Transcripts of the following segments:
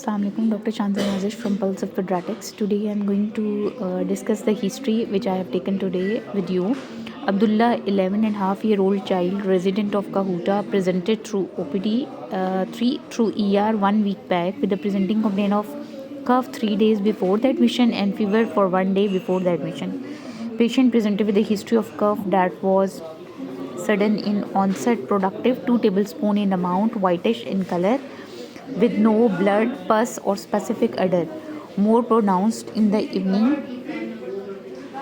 Assalamualaikum, Dr. Chandra Nazish from Pulse of Pediatrics. Today I'm going to discuss the history which I have taken today with you. Abdullah, 11 and a half year old child, resident of Kahuta, presented through OPD 3 through ER 1 week back with the presenting complaint of cough 3 days before the admission and fever for 1 day before the admission. Patient presented with a history of cough that was sudden in onset, productive, 2 tablespoons in amount, whitish in color, with no blood, pus, or specific odor. More pronounced in the evening.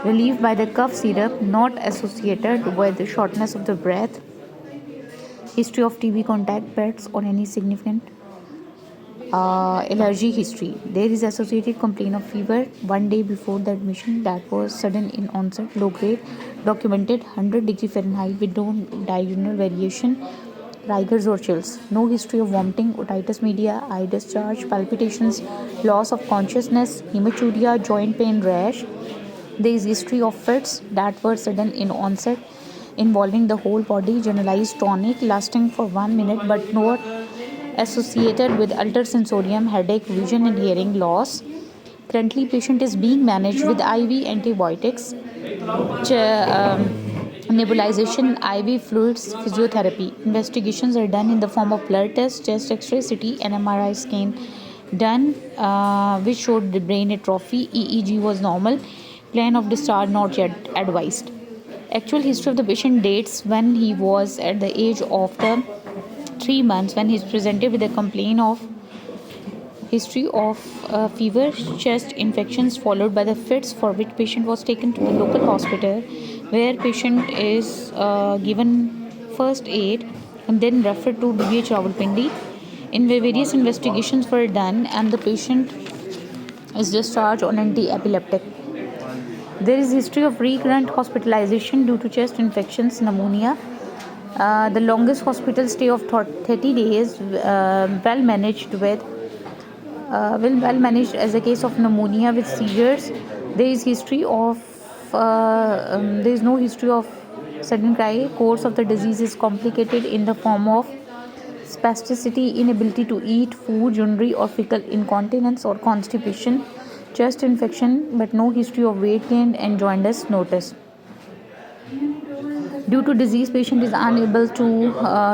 Relieved by the cough syrup, not associated with shortness of the breath. History of TB contact pets or any significant allergy history. There is associated complaint of fever 1 day before the admission that was sudden in onset, low grade, documented 100 degrees Fahrenheit with no diurnal variation, rigors or chills. No history of vomiting, otitis media, eye discharge, palpitations, loss of consciousness, hematuria, joint pain, rash. There is history of fits that were sudden in onset, involving the whole body, generalized tonic lasting for 1 minute but not associated with altered sensorium, headache, vision and hearing loss. Currently, patient is being managed with IV antibiotics, nebulization, IV fluids, physiotherapy. Investigations are done in the form of blood test, chest X-ray, CT, and MRI scan done, which showed the brain atrophy. EEG was normal. Plan of discharge not yet advised. Actual history of the patient dates when he was at the age of the 3 months when he is presented with a complaint of history of fever, chest infections followed by the fits, for which patient was taken to the local hospital where patient is given first aid and then referred to DBH Rawalpindi. In various investigations were done and the patient is discharged on anti-epileptic. There is history of recurrent hospitalization due to chest infections, pneumonia. The longest hospital stay of 30 days, well managed as a case of pneumonia with seizures. There is no history of sudden cry. Course of the disease is complicated in the form of spasticity, inability to eat food, urinary or fecal incontinence or constipation, chest infection, but no history of weight gain and jaundice noticed. Due to disease, patient is unable to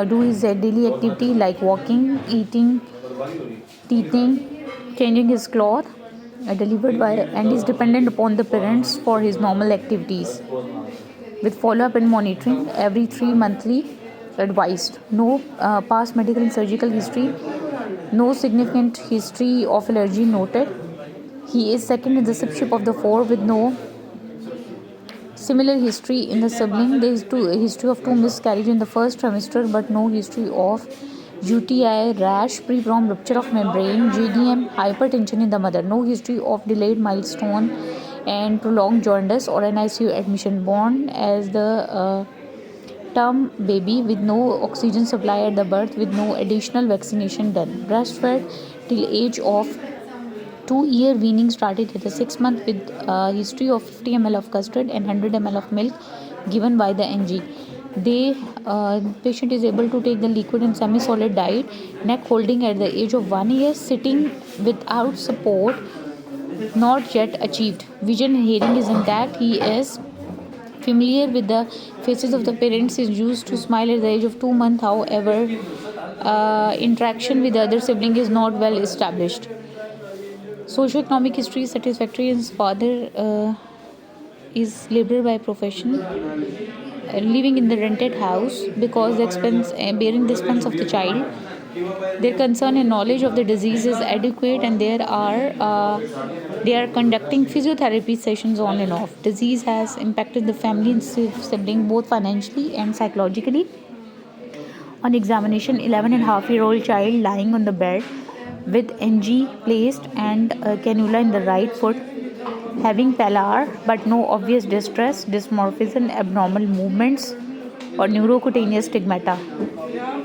do his daily activity like walking, eating, teething, changing his cloth, delivered by, and is dependent upon the parents for his normal activities. With follow-up and monitoring every 3 monthly advised. No past medical and surgical history. No significant history of allergy noted. He is second in the sibship of the 4 with no similar history in the sibling. There is history of 2 miscarriage in the first trimester but no history of UTI, rash, preform rupture of membrane, GDM, hypertension in the mother. No history of delayed milestone and prolonged jaundice or an ICU admission. Born as the term baby with no oxygen supply at the birth with no additional vaccination done. Breastfed till age of 2-year. Weaning started at the 6 month with history of 50 ml of custard and 100 ml of milk given by the NG. Patient is able to take the liquid and semi-solid diet. Neck holding at the age of 1 year. Sitting without support not yet achieved. Vision and hearing is intact. He is familiar with the faces of the parents. Is used to smile at the age of 2 months. However, interaction with the other sibling is not well established. Socioeconomic history is satisfactory. His father is laborer by profession, living in the rented house because the expense bearing the expense of the child. Their concern and knowledge of the disease is adequate, and they are conducting physiotherapy sessions on and off. Disease has impacted the family and sibling both financially and psychologically. On examination, 11 and a half year old child lying on the bed with NG placed and cannula in the right foot, having pallor but no obvious distress, dysmorphism, abnormal movements or neurocutaneous stigmata.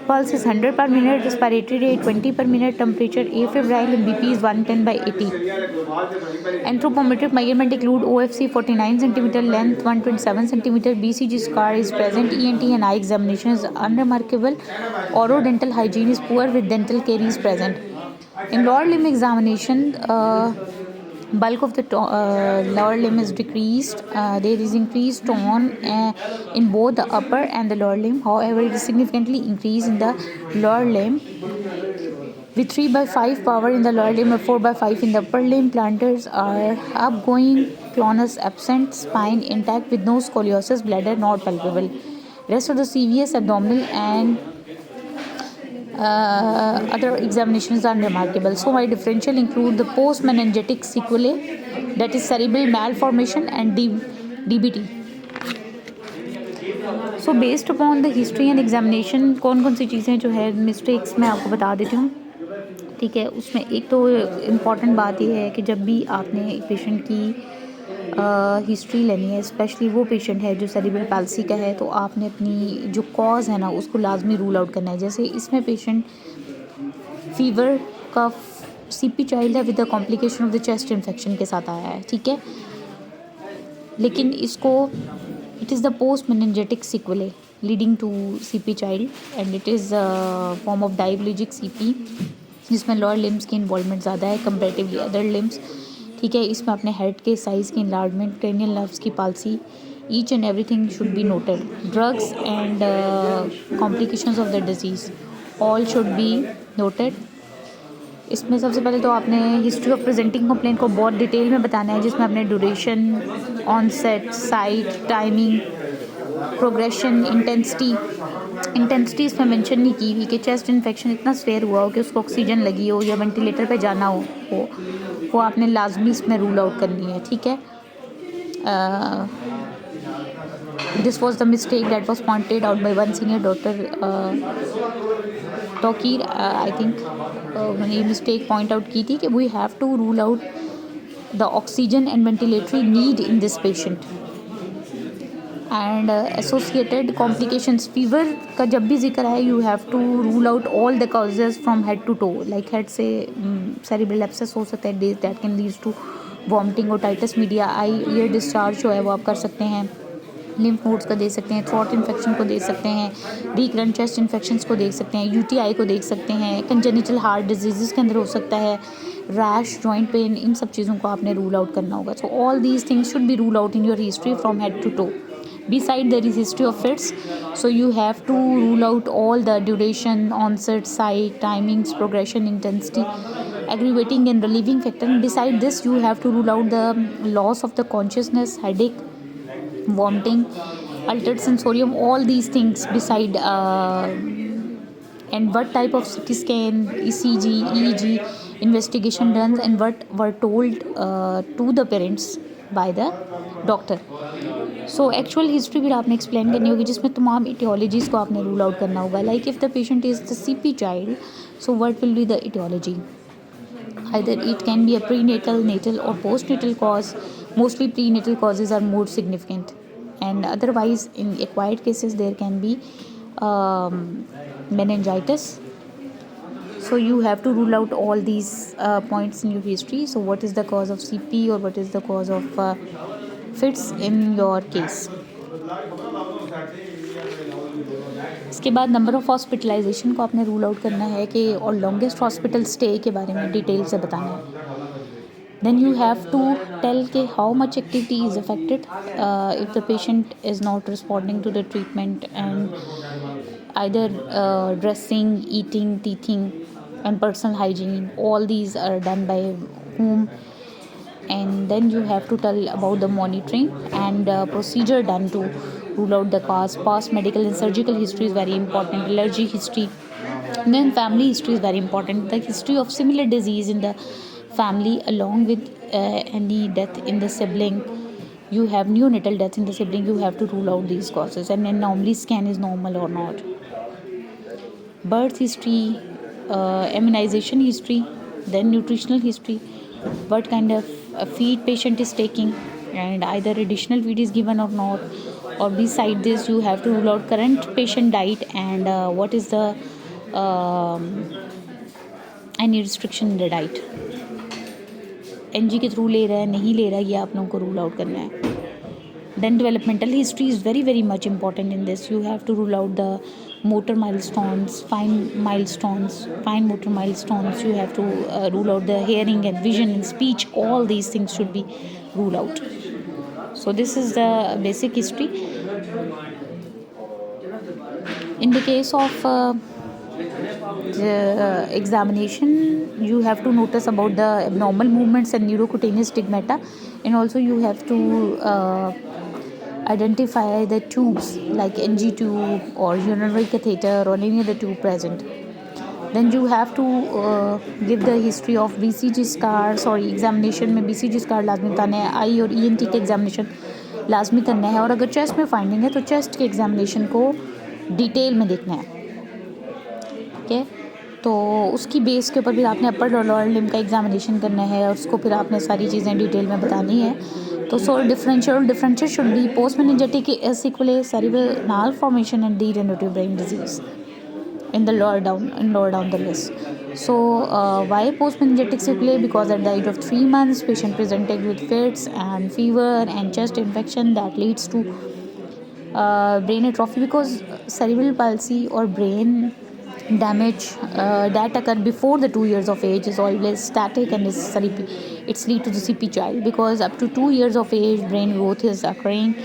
Pulse is 100 per minute, respiratory rate 20 per minute, temperature afebrile and BP is 110 by 80. Anthropometric measurement include OFC 49 cm, length 127 cm, BCG scar is present, ENT and eye examination is unremarkable, orodental hygiene is poor with dental caries present. In lower limb examination, bulk of the lower limb is decreased. There is increased tone in both the upper and the lower limb. However, it is significantly increased in the lower limb with 3/5 power in the lower limb and 4/5 in the upper limb. Plantars are upgoing, clonus absent, spine intact with no scoliosis, bladder not palpable. Rest of the CVS, abdominal and other examinations are remarkable. So my differential include the post-meningitic sequelae, that is cerebral malformation and DBT. So based upon the history and examination कौन कौन सी चीज़ें जो है mistakes मैं आपको बता देती हूँ, ठीक है। उसमें एक तो इम्पॉर्टेंट बात यह है कि जब भी आपने एक पेशेंट की हिस्ट्री लेनी है, स्पेशली वो पेशेंट है जो सेरिब्रल पैल्सी का है, तो आपने अपनी जो कॉज है ना उसको लाजमी रूल आउट करना है। जैसे इसमें पेशेंट फीवर का सीपी चाइल्ड है with the complication of the chest infection के साथ आया है, ठीक है, लेकिन इसको it is the post meningitic sequelae leading to CP child and it is form of diplegic CP जिसमें लोअर लिम्स की इन्वॉल्वमेंट ज़्यादा है कंपेरेटिवली अदर लिम्स, ठीक है। इसमें अपने हेड के साइज़ की इन्लार्जमेंट, क्रेनियल नर्व्स की palsy, each and everything should be noted. Drugs and complications of the disease all should be noted. इसमें सबसे पहले तो आपने हिस्ट्री ऑफ प्रेजेंटिंग कंप्लेंट को बहुत डिटेल में बताना है, जिसमें आपने duration, onset, site, timing, progression, intensity इसमें मेंशन नहीं की हुई कि चेस्ट इन्फेक्शन इतना स्वेयर हुआ हो कि उसको ऑक्सीजन लगी हो या वेंटिलेटर पे जाना हो वो आपने लाजमी इसमें रूल आउट करनी है, ठीक है। This was the mistake that was pointed out by one senior doctor Tauqeer, I think उन्होंने ये मिस्टेक पॉइंट आउट की थी कि we have to rule out the oxygen and ventilatory need in this patient and associated complications. Fever का जब भी जिक्र है you have to rule out all the causes from head to toe, like head से cerebral abscess हो सकता है that can lead to vomiting, otitis media, eye ear discharge जो है वो आप कर सकते हैं, लिम्फ नोड्स को देख सकते हैं, थ्रोट इन्फेक्शन को देख सकते हैं, रिकरेंट चेस्ट इन्फेक्शंस को देख सकते हैं, यूटीआई को देख सकते हैं, कंजेनिटल हार्ट डिजीज़ के अंदर हो सकता है, रैश, जॉइंट पेन, इन सब चीज़ों को आपने रूल आउट करना होगा। So all these things should be rule out in your history from head to toe. Beside there is history of fits, so you have to rule out all the duration, onset, site, timings, progression, intensity, aggravating and relieving factor. And beside this you have to rule out the loss of the consciousness, headache, vomiting, altered sensorium, all these things beside and what type of CT scan, ECG, EEG investigation done and what were told to the parents by the doctor. So actual history भी आपने explain करनी होगी जिसमें तमाम इटियोलॉजीज़ को आपने rule out करना होगा, like if the patient is the CP child, so what will be the aetiology, either it can be a prenatal, natal or postnatal cause. Mostly prenatal causes are more significant, and otherwise in acquired cases there can be meningitis. So you have to rule out all these points in your history. So what is the cause of CP or what is the cause of fits in your case. इसके बाद number of hospitalisation को आपने rule out करना है कि और longest hospital stay के बारे में डिटेल से बताना है। Then you have to tell के how much activity is affected if the patient is not responding to the treatment and either dressing, eating, teething and personal hygiene, all these are done by whom. And then you have to tell about the monitoring and procedure done to rule out the cause. Past medical and surgical history is very important, allergy history, and then family history is very important, the history of similar disease in the family along with any death in the sibling. You have neonatal death in the sibling, you have to rule out these causes, and then normally scan is normal or not. Birth history, immunization history, then nutritional history, what kind of feed patient is taking and either additional feed is given or not, or beside this you have to rule out current patient diet and what is the any restriction in the diet, NG के through ले रहा है नहीं ले रहा है, ये आप लोगों को रूल आउट करना है। Then developmental history is very very much important in this. You have to rule out the motor milestones, fine motor milestones. You have to rule out the hearing and vision and speech. All these things should be ruled out. So this is the basic history. In the case of the examination, you have to notice about the abnormal movements and neurocutaneous stigmata, and also you have to identify the tubes like NG tube or urinary catheter or any other tube present. Then you have to give the history of BCG scar. Sorry examination में BCG scar लाजमी बताना है. आई और ENT के examination लाजमी करना है, और अगर चेस्ट में फाइंडिंग है तो चेस्ट के एग्जामिनेशन को डिटेल में देखना है. ठीक है, तो उसकी बेस के ऊपर फिर आपने अपर और लोअर लिम्ब का एग्जामिनेशन करना है, और उसको फिर आपने सारी चीज़ें डिटेल में बतानी है. तो so differential should be post meningitic sequelae, cerebral malformation and degenerative brain disease in the lower down the list. So why post meningitis sequelae? Because at the age of 3 months patient presented with fits and fever and chest infection that leads to brain atrophy, because cerebral palsy or brain damage that occur before the 2 years of age is always static and it's lead to the CP child, because up to 2 years of age brain growth is occurring,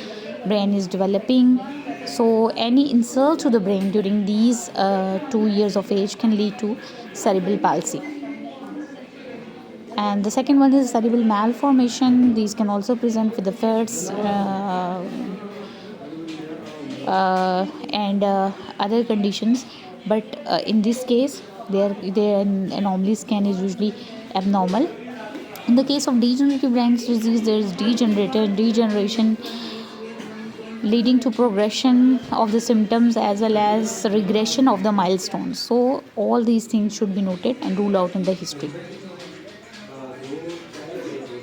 brain is developing. So any insult to the brain during these 2 years of age can lead to cerebral palsy. And the second one is cerebral malformation. These can also present with the fits and other conditions, but in this case their anomaly scan is usually abnormal. In the case of degenerative brain disease, there is degeneration leading to progression of the symptoms as well as regression of the milestones. So all these things should be noted and ruled out in the history.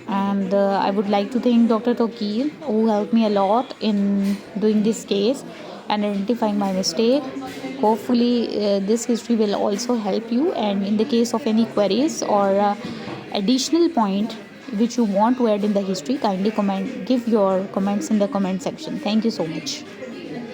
And I would like to thank Dr. Tokil, who helped me a lot in doing this case and identifying my mistake. Hopefully this history will also help you, and in the case of any queries or additional point which you want to add in the history, kindly give your comments in the comment section. Thank you so much.